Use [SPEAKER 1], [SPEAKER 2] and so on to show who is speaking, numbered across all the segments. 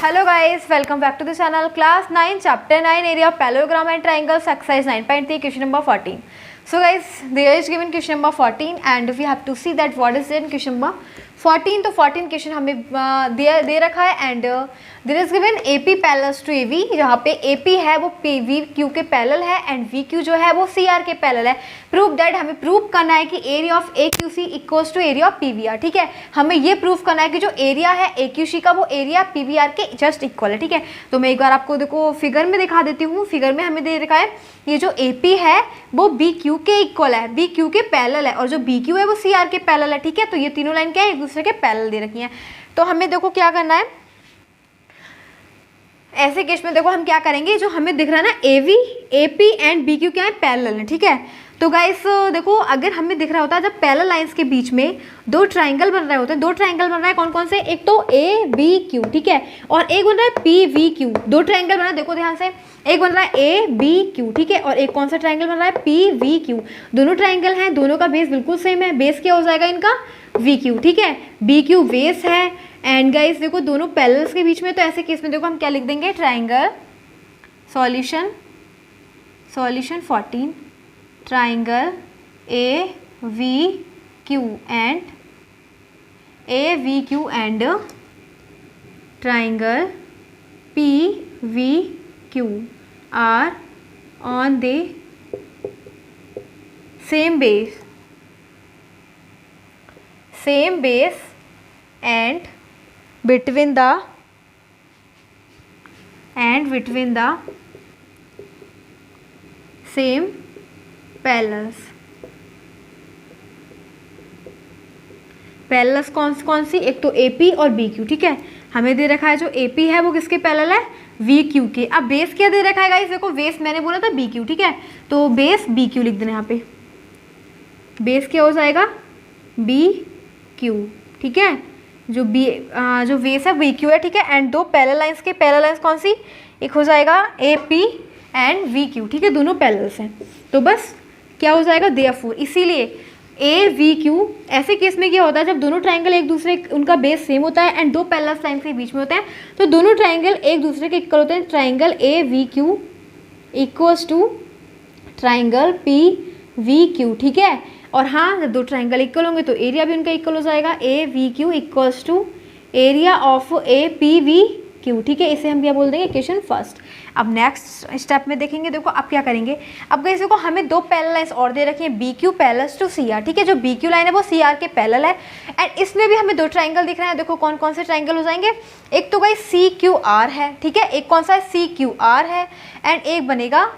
[SPEAKER 1] Hello guys, welcome back to the channel. Class 9, Chapter 9, Area of Parallelogram and Triangles, Exercise 9.3, question number 14. So guys, there is given question number 14 and we have to see that what is in question number 14. तो 14 question हमें दे रखा है and there is given AP parallel to AV, जहाँ पे AP है वो VQ के पैरेलल है एंड VQ जो है वो CR के पैरेलल है. प्रूव दैट, हमें प्रूव करना है कि area of AQC equals to area of PVR. ठीक है, हमें ये प्रूव करना है कि जो एरिया है AQC का वो एरिया PVR के जस्ट इक्वल है. ठीक है, तो मैं एक बार आपको देखो फिगर में दिखा देती हूँ. फिगर में हमें दे रखा है ये जो AP है वो BQ के इक्वल है, BQ के पैरेलल है, और जो BQ है वो CR के पैरेलल है. ठीक है, तो ये तीनों लाइन क्या है, एक दूसरे के पैरेलल दे रखी हैं. तो हमें देखो क्या करना है ऐसे केस में. देखो हम क्या करेंगे, जो हमें दिख रहा है ना AV, AP एंड BQ क्या है, पैरेलल है. ठीक है, तो गाइस देखो अगर हमें दिख रहा होता है जब पैरेलल लाइंस के बीच में दो ट्राइंगल बन रहे होते हैं, दो ट्राइंगल बन रहा है कौन कौन से, एक तो ABQ. ठीक है, और एक बन रहा है PVQ. दो ट्राइंगल बना, देखो ध्यान से, एक बन रहा है ABQ. ठीक है, और एक कौन सा ट्राइंगल बन रहा है, PVQ. दोनों ट्राइंगल हैं, दोनों का बेस बिल्कुल सेम है. बेस क्या हो जाएगा इनका, VQ. ठीक है, BQ बेस है एंड गाइस देखो दोनों पैरेलल्स के बीच में, तो ऐसे केस में देखो हम क्या लिख देंगे, triangle solution 14 triangle AVQ and triangle PVQ are on the same base and between the same parallels. Parallels कौन सी, एक तो AP और BQ. ठीक है, हमें दे रखा है जो AP है वो किसके पैरेलल है, VQ के. अब बेस क्या दे रखा है गाइस, देखो बेस मैंने बोला था BQ. ठीक है, तो बेस BQ लिख देना यहाँ पे. बेस क्या हो जाएगा, BQ. ठीक है, जो बेस है VQ है. ठीक है, एंड दो पैरेलल लाइंस के पैरेलल लाइंस कौन सी, एक हो जाएगा AP एंड VQ. ठीक है, दोनों पैरेलल्स हैं, तो बस क्या हो जाएगा, देयरफॉर. इसीलिए AVQ ऐसे केस में क्या होता है, जब दोनों ट्राइंगल एक दूसरे उनका बेस सेम होता है एंड दो पैरेलल लाइंस के बीच में होते हैं, तो दोनों ट्राइंगल एक दूसरे के इक्वल होते हैं. Triangle AVQ equals to triangle PVQ. ठीक है, और हाँ जब दो ट्राइंगल इक्वल होंगे तो एरिया भी उनका इक्वल हो जाएगा. AVQ equals to area of APVQ. ठीक है, इसे हम क्या बोल देंगे, इक्वेशन फर्स्ट. अब नेक्स्ट स्टेप में देखेंगे. देखो अब क्या करेंगे, अब गाइस देखो हमें दो पैरेलल लाइंस और दे रखी हैं, BQ पैरेलल टू CR. ठीक है, जो BQ लाइन है वो CR के पैरेलल है एंड इसमें भी हमें दो ट्राइंगल दिख रहे हैं. देखो कौन कौन से ट्राइंगल हो जाएंगे, एक तो गाइस CQR है. ठीक है, एक कौन सा है, CQR है एंड एक बनेगा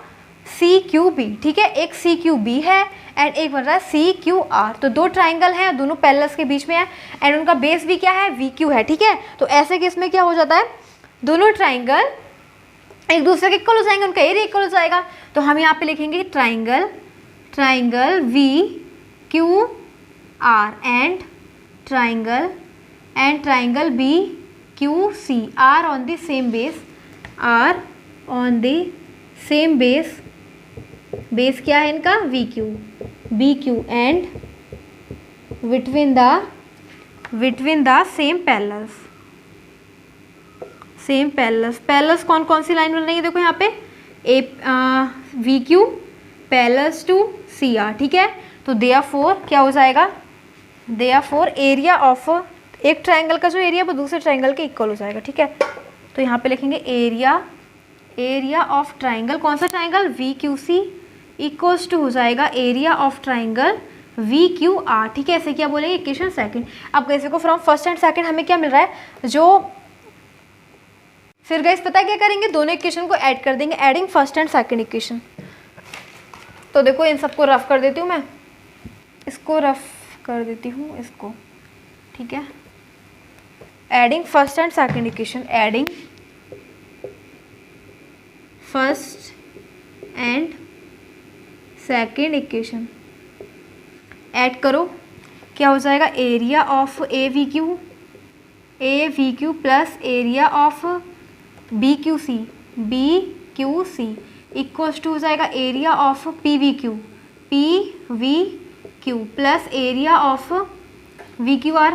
[SPEAKER 1] CQB. ठीक है, एक CQB है एंड एक बन रहा है CQR. तो दो ट्राइंगल हैं, दोनों पैरेलल्स के बीच में है एंड उनका बेस भी क्या है, VQ है. ठीक है, तो ऐसे केस में क्या हो जाता है, दोनों ट्राइंगल एक दूसरे के इक्वल हो जाएंगे, उनका एरिया इक्वल हो जाएगा. तो हम यहाँ पे लिखेंगे triangle VQR and triangle BQC are on the same base. Base क्या है इनका, BQ and between the same parallels कौन कौन सी लाइन बन रही है, देखो यहाँ पे VQ पैरेलल्स टू CR. ठीक है, तो देयरफॉर क्या हो जाएगा, देयरफॉर एरिया ऑफ एक ट्राइंगल का जो एरिया वो दूसरे ट्राइंगल के इक्वल हो जाएगा. ठीक है, तो यहाँ पे लिखेंगे एरिया ऑफ ट्राइंगल, कौन सा ट्राइंगल, VQC इक्वल्स टू हो जाएगा एरिया ऑफ ट्राइंगल VQR. ठीक है, ऐसे क्या बोलेंगे, इक्वेशन सेकंड. अब कैसे को फ्रॉम फर्स्ट एंड सेकंड हमें क्या मिल रहा है, जो फिर गाइस पता है क्या करेंगे, दोनों इक्वेशन को ऐड कर देंगे, adding first and second equation. तो देखो इन सबको रफ कर देती हूँ मैं, इसको रफ कर देती हूँ इसको. ठीक है, adding first and second equation, adding first and second equation add करो, क्या हो जाएगा, area of AVQ plus area of BQC equals to हो जाएगा area of PVQ plus area of VQR.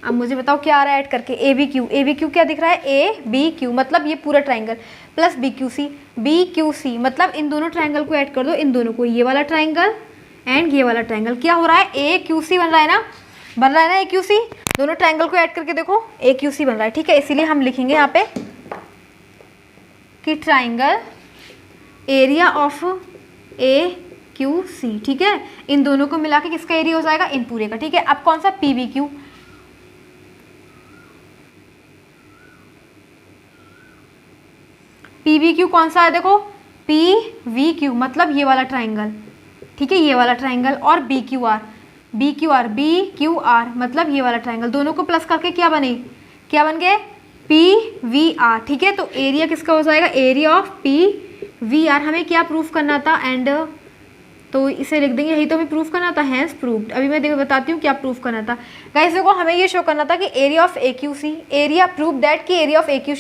[SPEAKER 1] अब मुझे बताओ क्या आ रहा है ऐड करके, ए बी क्यू क्या दिख रहा है, ए बी क्यू मतलब ये पूरा triangle plus B Q C मतलब इन दोनों ट्राइंगल को ऐड कर दो, इन दोनों को, ये वाला ट्राइंगल एंड ये वाला ट्राइंगल, क्या हो रहा है, ए क्यू सी बन रहा है ना, ए क्यू सी, दोनों ट्राइंगल को ऐड करके देखो ए क्यू सी बन रहा है, ठीक है। इसीलिए हम लिखेंगे यहाँ पे कि triangle area of A Q C, ठीक है। इन दोनों को मिला के किसका एरिया हो जाएगा, इन पूरे का, ठीक है। अब कौन सा, P B Q, P B Q कौन सा है, देखो पी वी क्यू मतलब ये वाला ट्राइंगल, ठीक है, ये वाला ट्राइंगल, और बी क्यू आर मतलब ये वाला ट्राइंगल, दोनों को प्लस करके क्या बन गए, पी वी आर, ठीक है। तो एरिया किसका हो जाएगा, area of P V R. हमें क्या प्रूफ करना था, एंड तो इसे लिख देंगे, यही तो हमें प्रूफ करना था, हैंस प्रूव्ड। अभी मैं देखो बताती हूँ क्या प्रूफ करना था गाइस। देखो हमें ये शो करना था कि area of A Q C, area prove that कि area of A Q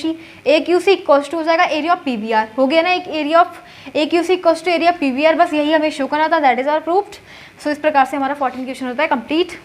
[SPEAKER 1] C equals to हो जाएगा area of P V R, हो गया ना, एक area of A Q C equals to area P V R, बस यही हमें शो करना था, that is our proved. So इस प्रकार से हमारा 14 क्वेश्चन होता है कंप्लीट।